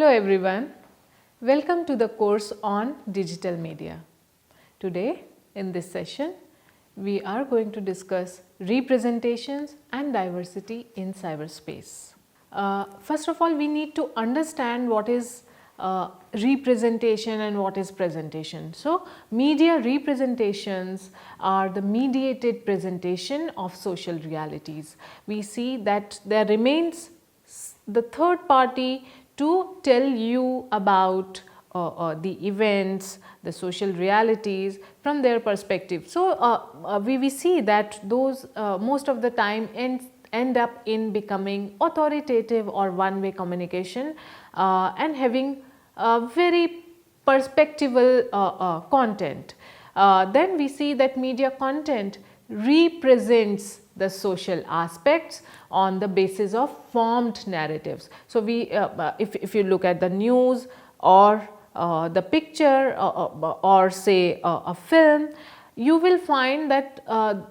Hello everyone, welcome to the course on digital media. Today in this session we are going to discuss representations and diversity in cyberspace. First of all, we need to understand what is representation and what is presentation. So, media representations are the mediated presentation of social realities. We see that there remains the third party to tell you about the events, the social realities from their perspective. So, we see that those most of the time end up in becoming authoritative or one-way communication and having very perspectival content. Then we see that media content represents the social aspects on the basis of formed narratives. So, if you look at the news or the picture or say a film, you will find that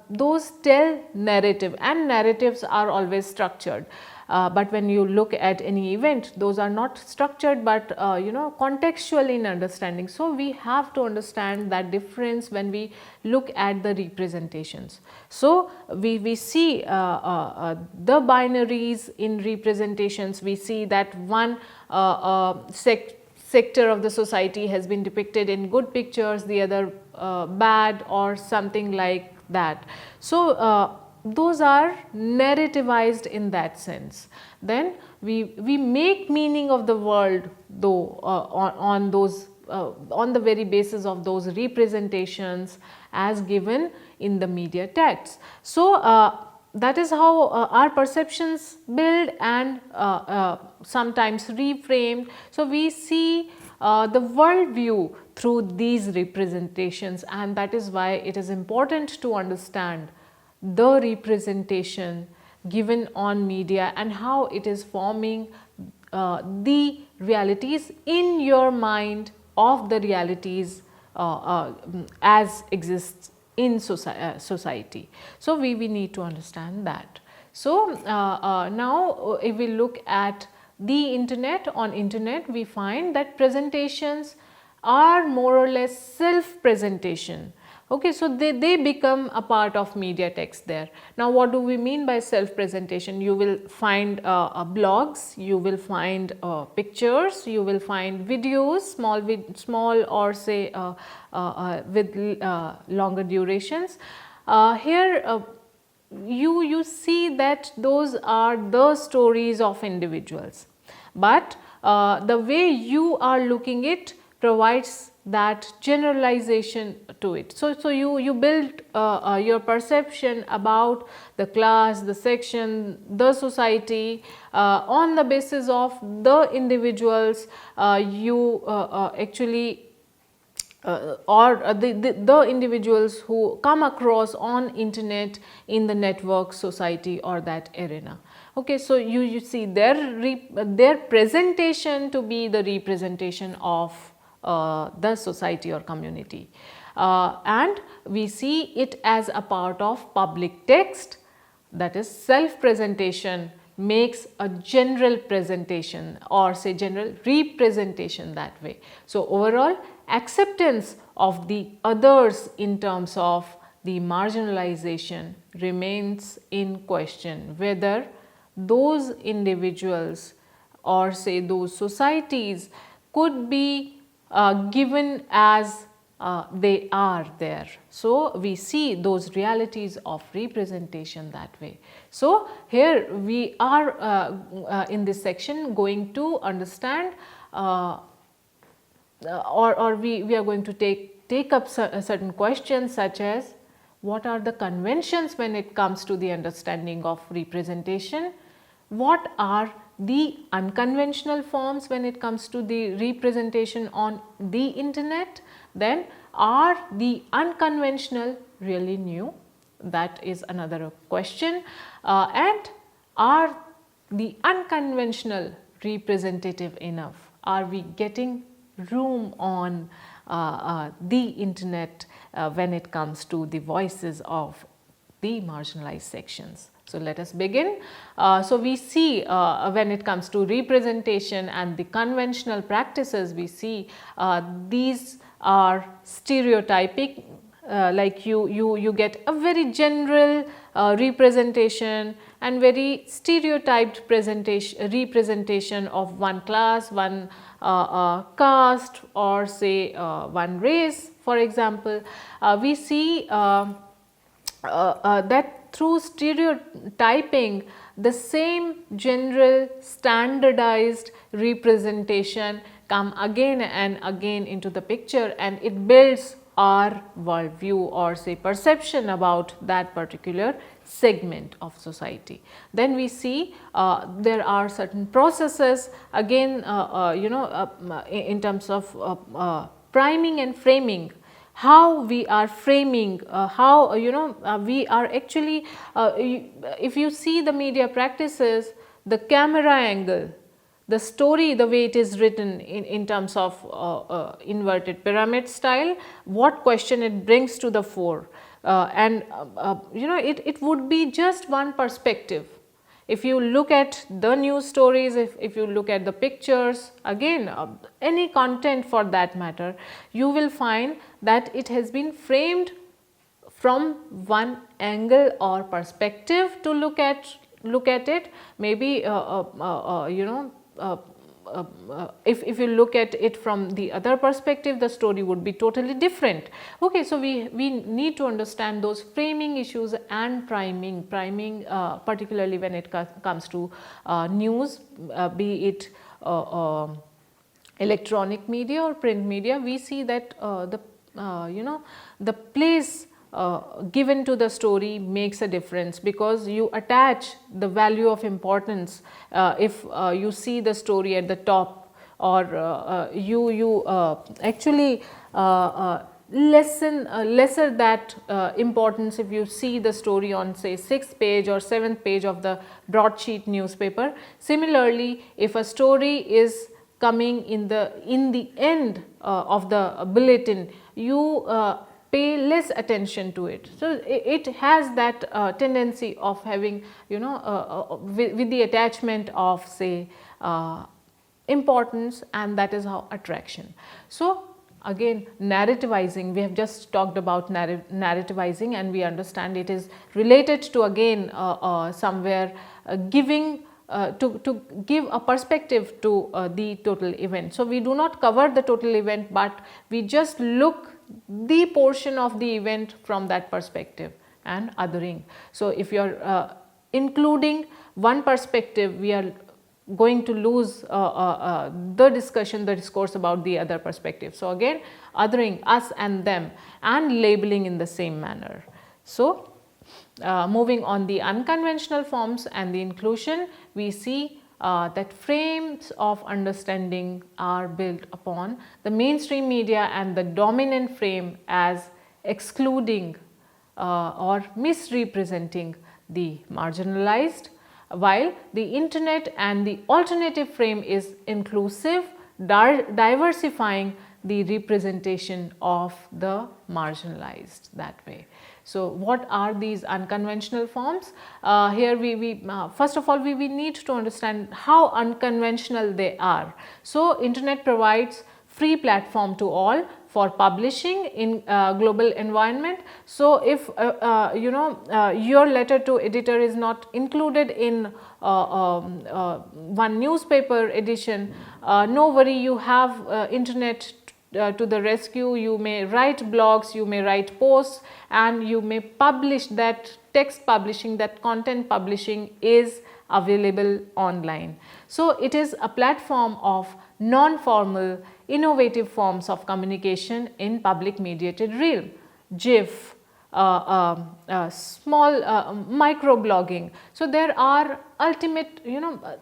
those tell narrative, and narratives are always structured. But when you look at any event, those are not structured, but contextual in understanding. So, we have to understand that difference when we look at the representations. So, we see the binaries in representations. We see that one sector of the society has been depicted in good pictures, the other bad or something like that. So, those are narrativized in that sense. Then we make meaning of the world though on those on the very basis of those representations as given in the media texts. So, that is how our perceptions build and sometimes reframed. So, we see the world view through these representations, and that is why it is important to understand the representation given on media and how it is forming the realities in your mind of the realities as exists in society. So, we need to understand that. So, now if we look at the internet, on internet we find that presentations are more or less self presentation. Okay, so they become a part of media text there. Now, what do we mean by self presentation? You will find blogs, you will find pictures, you will find videos, small or say with longer durations. Here you see that those are the stories of individuals, but the way you are looking it provides that generalization to it. So, you build your perception about the class, the section, the society on the basis of the individuals you actually or the individuals who come across on internet in the network society or that arena. Okay, so you see their presentation to be the representation of the society or community, and we see it as a part of public text, that is self presentation makes a general presentation or say general representation that way. So, overall acceptance of the others in terms of the marginalization remains in question, whether those individuals or say those societies could be given as they are there. So, we see those realities of representation that way. So, here we are in this section going to understand or we are going to take up certain questions such as what are the conventions when it comes to the understanding of representation, what are the unconventional forms when it comes to the representation on the internet, then are the unconventional really new, that is another question, and are the unconventional representative enough, are we getting room on the internet when it comes to the voices of the marginalized sections. So, let us begin. So, we see when it comes to representation and the conventional practices, we see these are stereotypic, like you get a very general representation and very stereotyped representation of one class, one caste, or say one race. For example, we see that through stereotyping, the same general standardized representation come again and again into the picture, and it builds our worldview or say perception about that particular segment of society. Then we see there are certain processes again in terms of priming and framing, how we are framing, how we are actually, if you see the media practices, the camera angle, the story, the way it is written in terms of inverted pyramid style, what question it brings to the fore, and it would be just one perspective. If you look at the news stories, if you look at the pictures, again any content for that matter, you will find that it has been framed from one angle or perspective to look at it. Maybe if you look at it from the other perspective, the story would be totally different. Okay, so we need to understand those framing issues and priming, particularly when it comes to news, be it electronic media or print media. We see that the place given to the story makes a difference, because you attach the value of importance if you see the story at the top, or you actually lesser that importance if you see the story on say 6th page or 7th page of the broadsheet newspaper. Similarly, if a story is coming in the end of the bulletin, you pay less attention to it. So, it has that tendency of having with the attachment of say importance, and that is how attraction. So, again narrativizing, we have just talked about narrativizing, and we understand it is related to again somewhere giving to give a perspective to the total event. So, we do not cover the total event, but we just look the portion of the event from that perspective and othering. So, if you are including one perspective, we are going to lose the discourse about the other perspective. So, again othering, us and them, and labeling in the same manner. So, moving on the unconventional forms and the inclusion, we see that frames of understanding are built upon the mainstream media and the dominant frame as excluding or misrepresenting the marginalized, while the internet and the alternative frame is inclusive, diversifying the representation of the marginalized that way. So, what are these unconventional forms? Here we first of all we need to understand how unconventional they are. So, internet provides free platform to all for publishing in global environment. So, if your letter to editor is not included in one newspaper edition, no worry, you have internet to the rescue. You may write blogs, you may write posts, and you may publish that. Text publishing, that content publishing is available online. So, it is a platform of non-formal innovative forms of communication in public mediated realm. GIF, small micro blogging. So, there are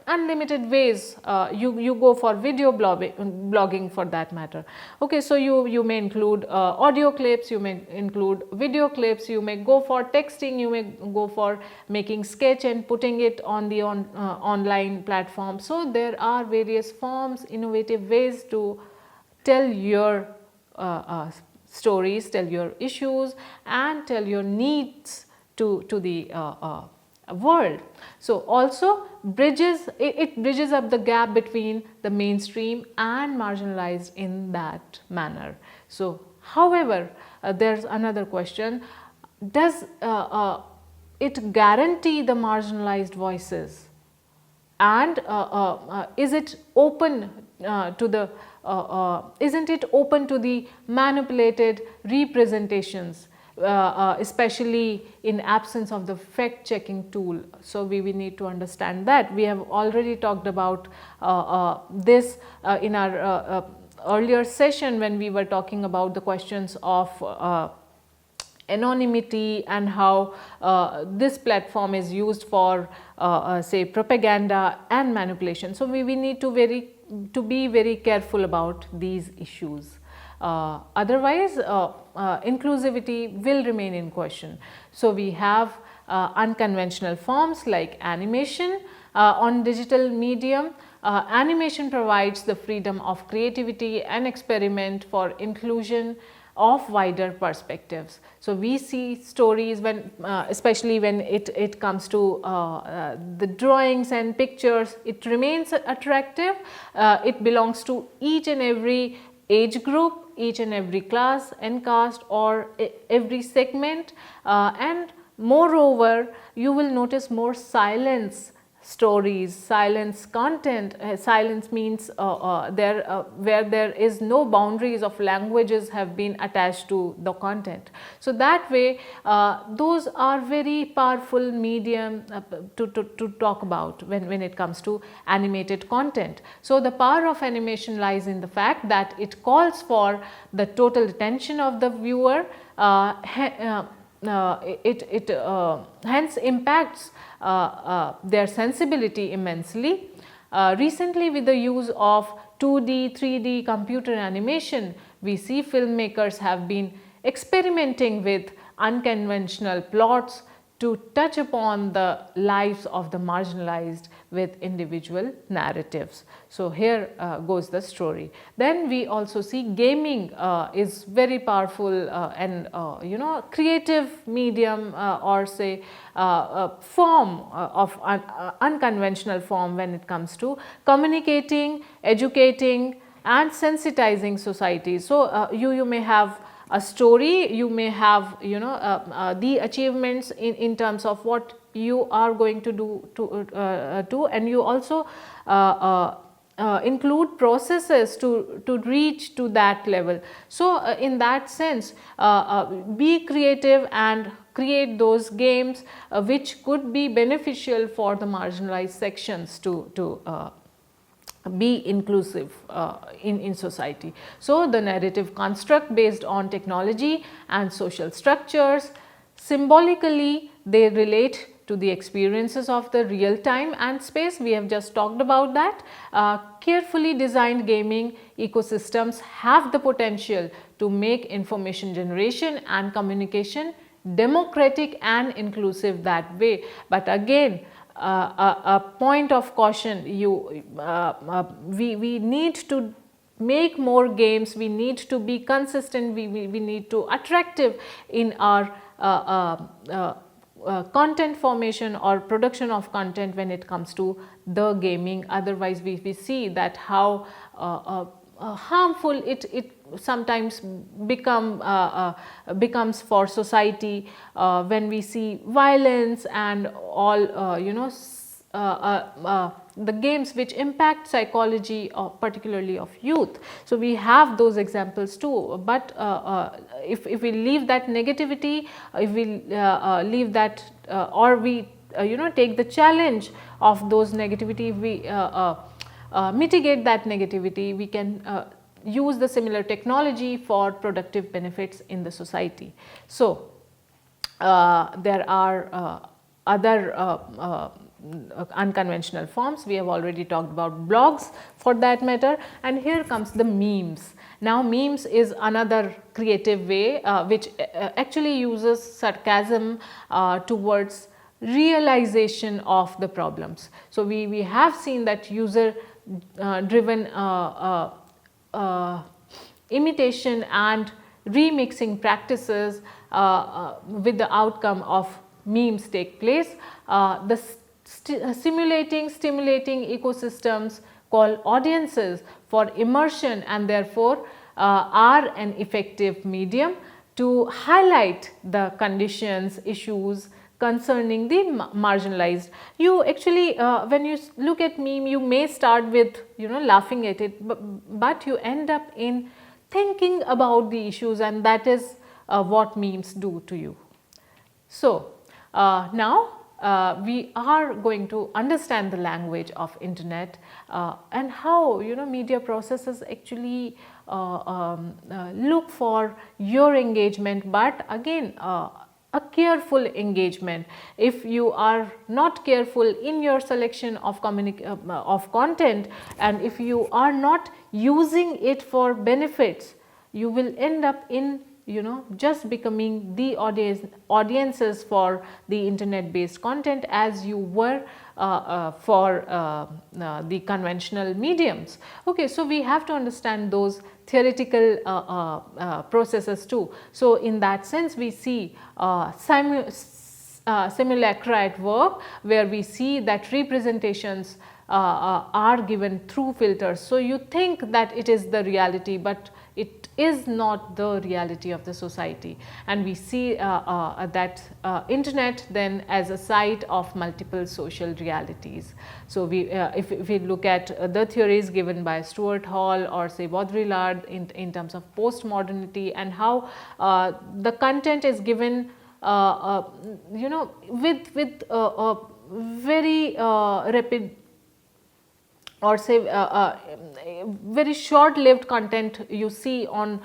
unlimited ways you go for video blogging for that matter. Okay, so, you may include audio clips, you may include video clips, you may go for texting, you may go for making sketch and putting it on the online platform. So, there are various forms, innovative ways to tell your stories, tell your issues and tell your needs to the world. So, also it bridges up the gap between the mainstream and marginalized in that manner. So, however, there is another question: does it guarantee the marginalized voices, and is it open to the isn't it open to the manipulated representations, especially in absence of the fact checking tool? So, we need to understand that. We have already talked about this in our earlier session when we were talking about the questions of anonymity and how this platform is used for say propaganda and manipulation. So, we need to be very careful about these issues. Otherwise, inclusivity will remain in question. So, we have unconventional forms like animation on digital medium. Animation provides the freedom of creativity and experiment for inclusion of wider perspectives. So, we see stories when especially when it comes to the drawings and pictures, it remains attractive. It belongs to each and every age group, each and every class and caste, or every segment, and moreover you will notice more silence stories, silence content. Silence means where there is no boundaries of languages have been attached to the content. So, that way those are very powerful medium to talk about when it comes to animated content. So, the power of animation lies in the fact that it calls for the total attention of the viewer. It hence impacts their sensibility immensely. Recently, with the use of 2D, 3D computer animation, we see filmmakers have been experimenting with unconventional plots to touch upon the lives of the marginalized with individual narratives. So, here goes the story. Then we also see gaming is very powerful and creative medium or say form of unconventional form when it comes to communicating, educating and sensitizing society. So, you may have a story, you may have the achievements in terms of what you are going to do and you also include processes to reach to that level. So, in that sense be creative and create those games which could be beneficial for the marginalized sections to be inclusive in society. So, the narrative construct based on technology and social structures, symbolically they relate to the experiences of the real time and space. We have just talked about that. Carefully designed gaming ecosystems have the potential to make information generation and communication democratic and inclusive that way. But again, a point of caution, we need to make more games, we need to be consistent, we need to attractive in our content formation or production of content when it comes to the gaming. Otherwise, we see that how harmful it sometimes becomes for society when we see violence and all the games which impact psychology particularly of youth. So, we have those examples too, but if we leave that negativity, if we leave that or we take the challenge of those negativity, we mitigate that negativity, we can use the similar technology for productive benefits in the society. So, there are other unconventional forms. We have already talked about blogs for that matter, and here comes the memes. Now, memes is another creative way which actually uses sarcasm towards realization of the problems. So, we have seen that user driven imitation and remixing practices with the outcome of memes take place. The stimulating ecosystems called audiences for immersion, and therefore are an effective medium to highlight the conditions, issues concerning the marginalized. You actually when you look at meme, you may start with laughing at it, but you end up in thinking about the issues, and that is what memes do to you. So, now we are going to understand the language of internet and how media processes actually look for your engagement, but again a careful engagement. If you are not careful in your selection of content, and if you are not using it for benefits, you will end up in just becoming the audiences for the internet based content, as you were for the conventional mediums. Okay, so we have to understand those theoretical processes too. So in that sense, we see simulacra at work, where we see that representations are given through filters. So you think that it is the reality, but it is not the reality of the society, and we see that internet then as a site of multiple social realities. So we if we look at the theories given by Stuart Hall or say Baudrillard in terms of postmodernity, and how the content is given with very rapid or say very short lived content you see on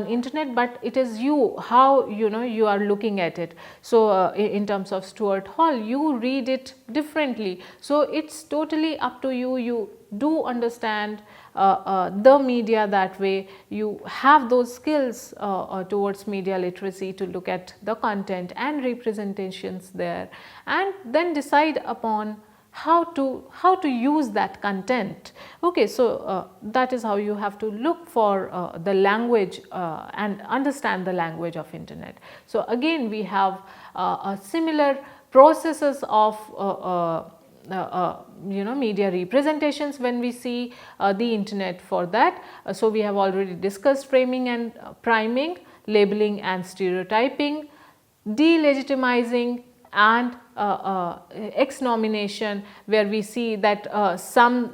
internet, but it is how you are looking at it. So in terms of Stuart Hall, you read it differently. So it's totally up to you. You do understand the media that way. You have those skills towards media literacy to look at the content and representations there, and then decide upon how to use that content. Okay, so that is how you have to look for the language and understand the language of internet. So again, we have similar processes of media representations when we see the internet. For that, so we have already discussed framing and priming, labeling and stereotyping, delegitimizing, and exnomination, where we see that some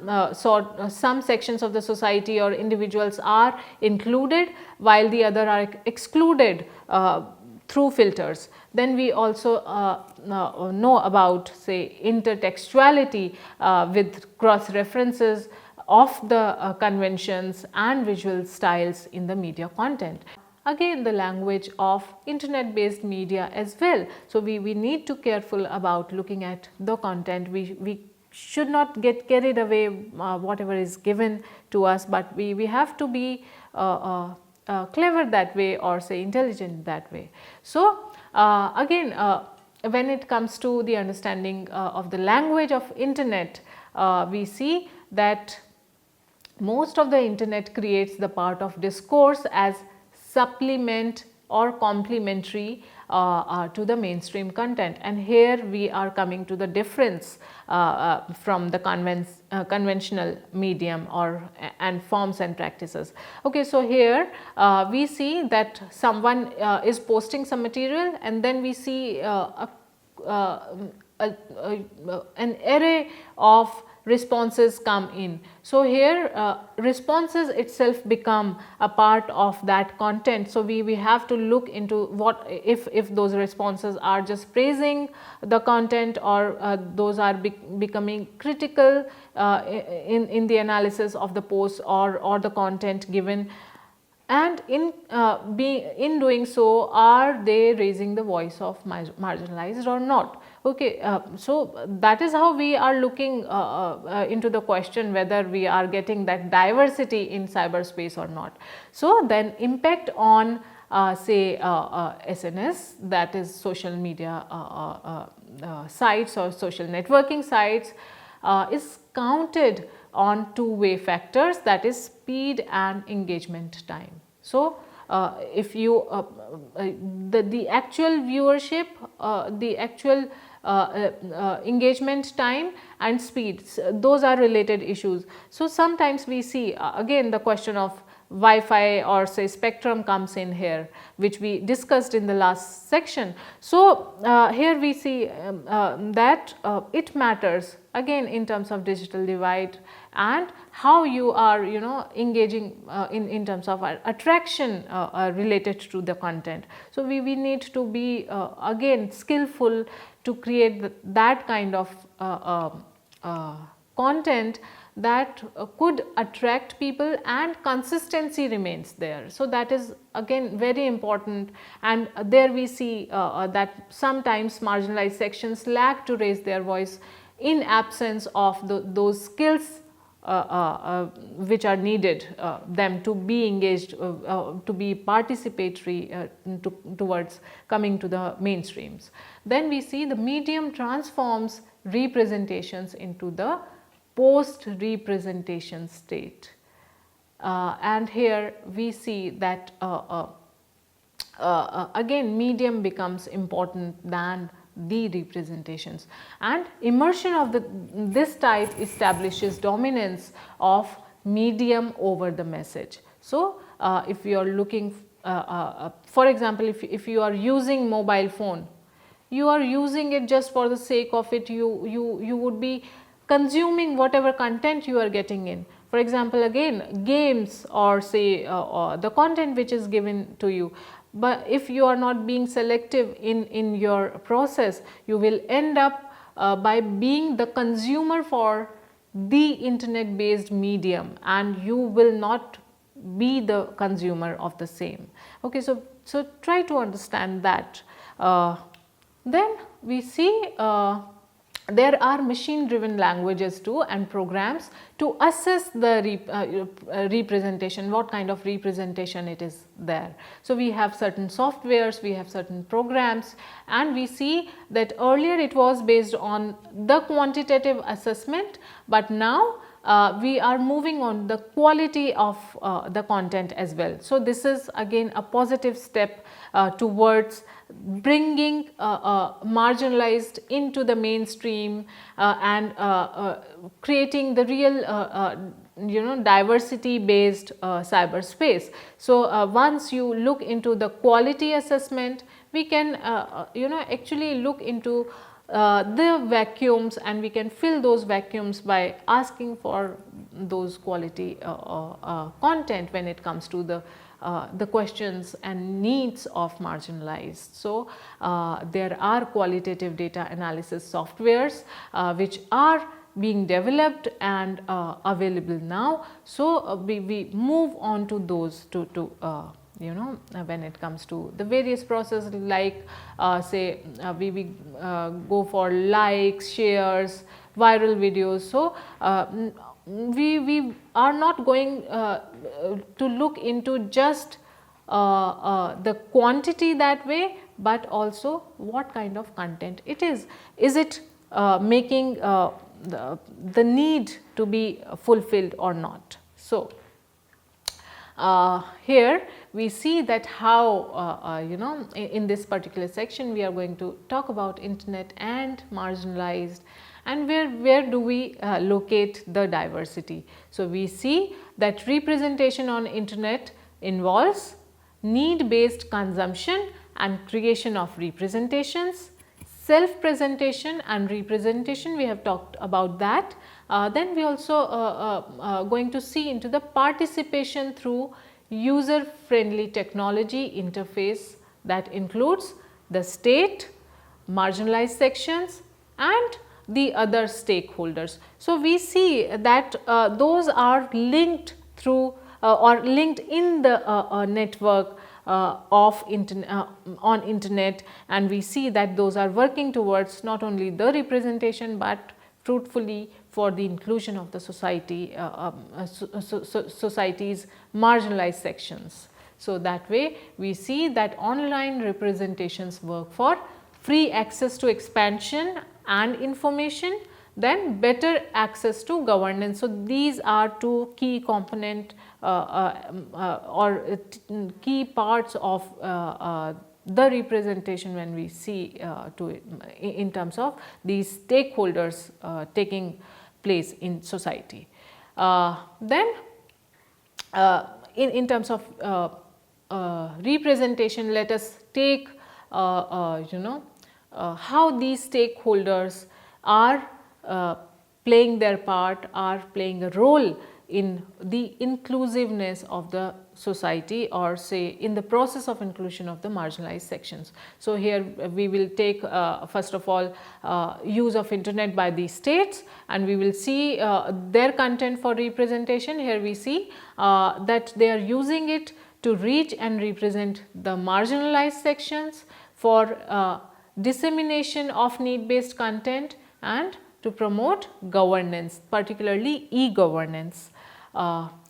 sections of the society or individuals are included while the other are excluded through filters. Then we also know about say intertextuality with cross references of the conventions and visual styles in the media content. Again, the language of internet based media as well. So we need to careful about looking at the content. We should not get carried away whatever is given to us, but we have to be clever that way, or say intelligent that way. So again, when it comes to the understanding of the language of internet, we see that most of the internet creates the part of discourse as supplement or complementary to the mainstream content, and here we are coming to the difference from the conventional medium or and forms and practices. Okay, so here we see that someone is posting some material, and then we see an array of responses come in. So here responses itself become a part of that content. So we have to look into what if those responses are just praising the content, or those are becoming critical in the analysis of the post or the content given, and in doing so, are they raising the voice of marginalized or not. Okay, so that is how we are looking into the question whether we are getting that diversity in cyberspace or not. So then impact on say SNS, that is social media sites or social networking sites, is counted on two-way factors, that is speed and engagement time. So if you the actual viewership, the actual engagement time and speeds, those are related issues. So sometimes we see again the question of Wi-Fi or say spectrum comes in here, which we discussed in the last section. So here we see that it matters again in terms of digital divide and how you are engaging in terms of attraction related to the content. So we need to be again skillful to create that kind of content that could attract people and consistency remains there. So that is again very important, and there we see that sometimes marginalized sections lack to raise their voice in absence of those skills which are needed them to be engaged, to be participatory towards coming to the mainstreams. Then we see the medium transforms representations into the post representation state, and here we see that again medium becomes important than the representations, and immersion of this type establishes dominance of medium over the message. So if you are looking for example, if you are using mobile phone, you are using it just for the sake of it, you would be consuming whatever content you are getting in. For example, again games or say the content which is given to you, but if you are not being selective in your process, you will end up by being the consumer for the internet based medium, and you will not be the consumer of the same. Okay, so try to understand that. Then we see there are machine driven languages too and programs to assess the representation, what kind of representation it is there. So we have certain softwares, we have certain programs, and we see that earlier it was based on the quantitative assessment, but now we are moving on the quality of the content as well. So this is again a positive step towards bringing marginalized into the mainstream and creating the real diversity based cyberspace. So once you look into the quality assessment, we can actually look into the vacuums, and we can fill those vacuums by asking for those quality content when it comes to the questions and needs of marginalized. So there are qualitative data analysis softwares which are being developed and available now. So we move on to those to when it comes to the various processes, like say we go for likes, shares, viral videos. So we are not going to look into just the quantity that way, but also what kind of content it is. Is it making the need to be fulfilled or not? So here we see that how in this particular section we are going to talk about internet and marginalized, and where do we locate the diversity. So we see that representation on internet involves need based consumption and creation of representations, self presentation and representation, we have talked about that. Then we also going to see into the participation through user friendly technology interface that includes the state, marginalized sections and the other stakeholders. So we see that those are linked through or linked in the network of on internet, and we see that those are working towards not only the representation but fruitfully for the inclusion of the society, society's marginalized sections. So that way we see that online representations work for free access to expansion and information, then better access to governance. So these are two key component key parts of the representation when we see to it in terms of these stakeholders taking place in society. Then in terms of representation, let us take how these stakeholders are playing their part, are playing a role in the inclusiveness of the society, or say in the process of inclusion of the marginalized sections. So, here we will take first of all use of internet by the states, and we will see their content for representation. Here we see that they are using it to reach and represent the marginalized sections, for dissemination of need based content, and to promote governance, particularly e-governance.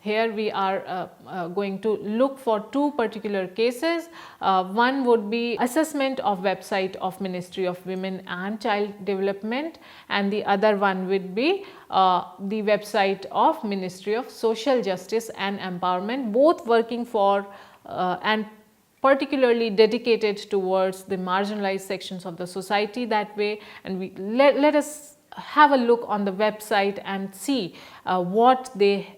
Here we are going to look for two particular cases. One would be assessment of website of Ministry of Women and Child Development, and the other one would be the website of Ministry of Social Justice and Empowerment, both working for and particularly dedicated towards the marginalized sections of the society that way. And we let us have a look on the website and see what they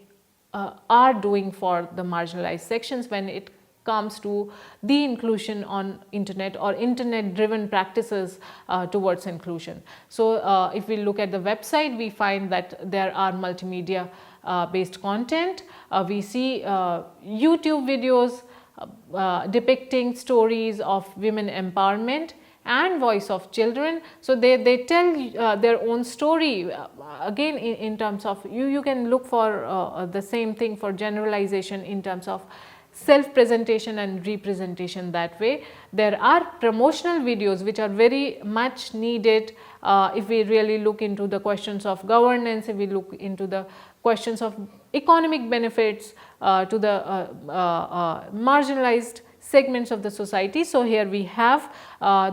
are doing for the marginalized sections when it comes to the inclusion on internet or internet driven practices towards inclusion. So, if we look at the website, we find that there are multimedia based content. We see YouTube videos depicting stories of women empowerment and voice of children. So, they tell their own story again in terms of you can look for the same thing for generalization in terms of self presentation and representation that way. There are promotional videos which are very much needed if we really look into the questions of governance, if we look into the questions of economic benefits to the marginalized segments of the society. So, here we have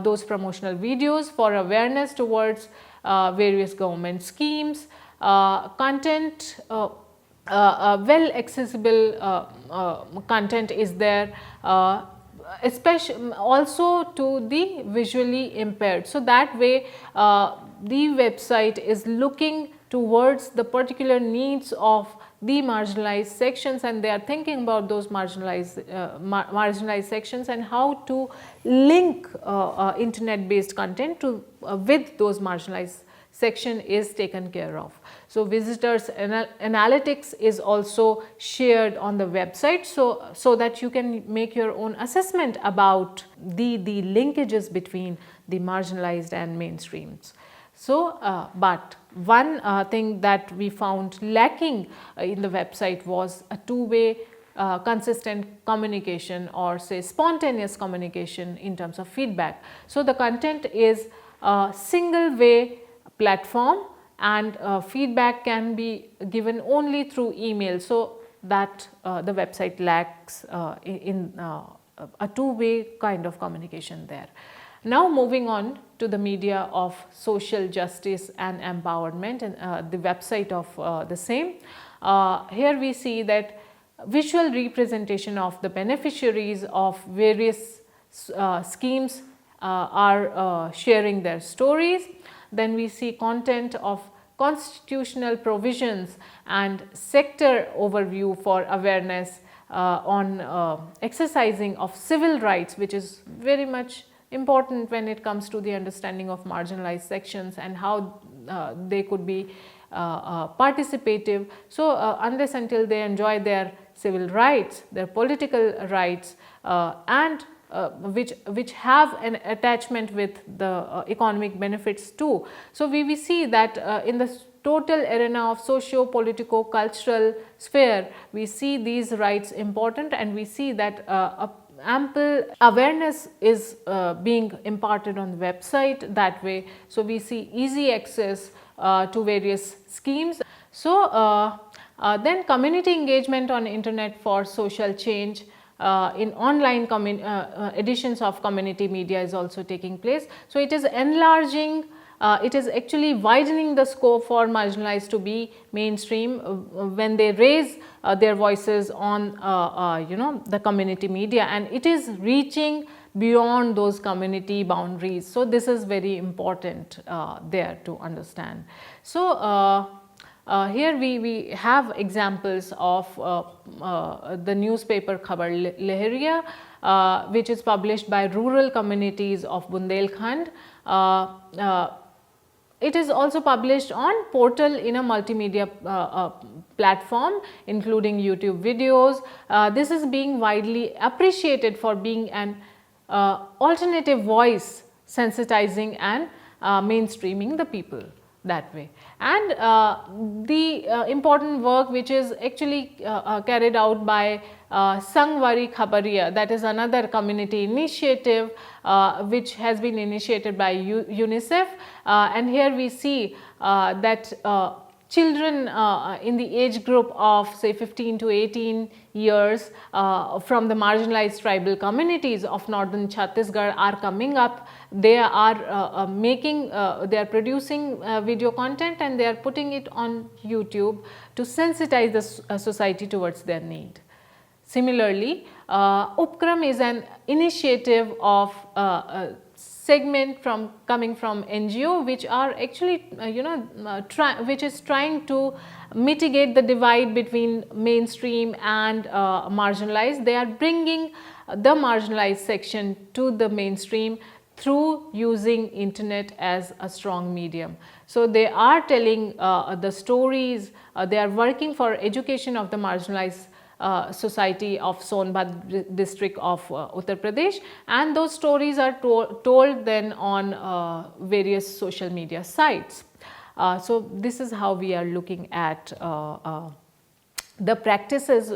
those promotional videos for awareness towards various government schemes, content, well accessible content is there, especially also to the visually impaired. So, that way the website is looking towards the particular needs of the marginalized sections, and they are thinking about those marginalized sections and how to link internet based content to with those marginalized section is taken care of. So, visitors analytics is also shared on the website, so that you can make your own assessment about the linkages between the marginalized and mainstreams. So, but one thing that we found lacking in the website was a two-way consistent communication, or say spontaneous communication in terms of feedback. So, the content is a single way platform, and feedback can be given only through email. So, that the website lacks in a two-way kind of communication there. Now, moving on to the media of social justice and empowerment, and the website of the same. Here we see that visual representation of the beneficiaries of various schemes are sharing their stories. Then we see content of constitutional provisions and sector overview for awareness on exercising of civil rights, which is very much important when it comes to the understanding of marginalized sections and how they could be participative. So, unless until they enjoy their civil rights, their political rights, and which have an attachment with the economic benefits too. So, we see that in the total arena of socio-political cultural sphere, we see these rights important, and we see that ample awareness is being imparted on the website that way. So, we see easy access to various schemes. So, then community engagement on internet for social change in online editions of community media is also taking place. So, it is enlarging it is actually widening the scope for marginalized to be mainstream when they raise their voices on the community media, and it is reaching beyond those community boundaries. So, this is very important there to understand. So, here we have examples of the newspaper Khabar Lehariya, which is published by rural communities of Bundelkhand. It is also published on portal in a multimedia platform including YouTube videos. This is being widely appreciated for being an alternative voice, sensitizing and mainstreaming the people that way. And the important work which is actually carried out by Sangwari Khabariya, that is another community initiative which has been initiated by UNICEF, and here we see that children in the age group of say 15 to 18 years from the marginalized tribal communities of northern Chhattisgarh are coming up. They are they are producing video content and they are putting it on YouTube to sensitize the society towards their need. Similarly, Upkram is an initiative of segment coming from NGO, which are actually which is trying to mitigate the divide between mainstream and marginalized. They are bringing the marginalized section to the mainstream through using internet as a strong medium. So, they are telling the stories, they are working for education of the marginalized society of Sonbhat district of Uttar Pradesh, and those stories are told then on various social media sites. So, this is how we are looking at the practices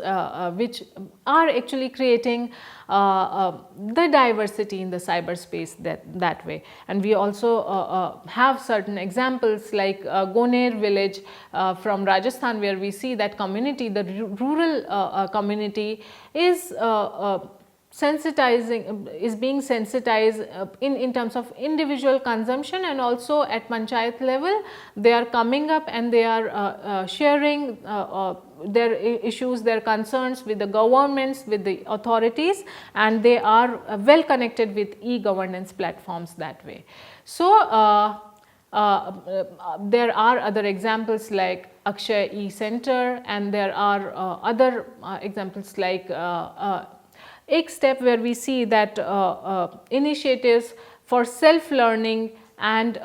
which are actually creating the diversity in the cyberspace that way. And we also have certain examples like Goner village from Rajasthan, where we see that community, the rural community is being sensitized in terms of individual consumption, and also at panchayat level they are coming up and they are sharing their issues, their concerns with the governments, with the authorities, and they are well connected with e-governance platforms that way. So, there are other examples like Akshay E-Center, and there are other examples like Ek Step, where we see that initiatives for self-learning and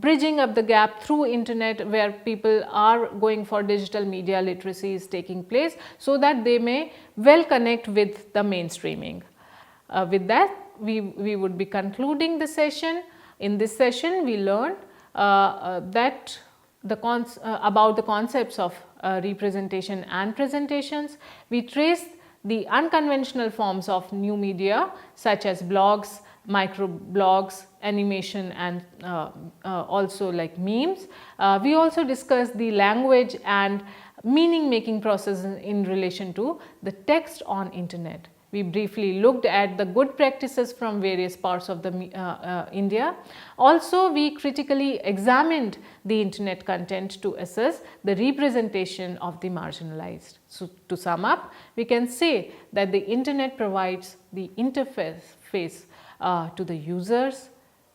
bridging up the gap through internet, where people are going for digital media literacy is taking place, so that they may well connect with the mainstreaming. With that, we would be concluding the session. In this session, we learned that about the concepts of representation and presentations. We traced the unconventional forms of new media such as blogs, microblogs, animation, and also like memes. We also discussed the language and meaning making process in relation to the text on internet. We briefly looked at the good practices from various parts of the India. Also, we critically examined the internet content to assess the representation of the marginalized. So, to sum up, we can say that the internet provides the interface to the users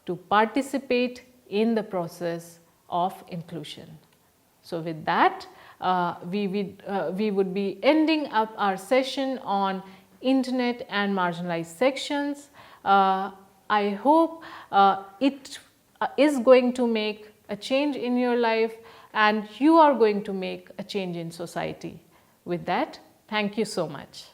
to participate in the process of inclusion. So, with that, we would be ending up our session on internet and marginalized sections. I hope it is going to make a change in your life, and you are going to make a change in society. With that, thank you so much.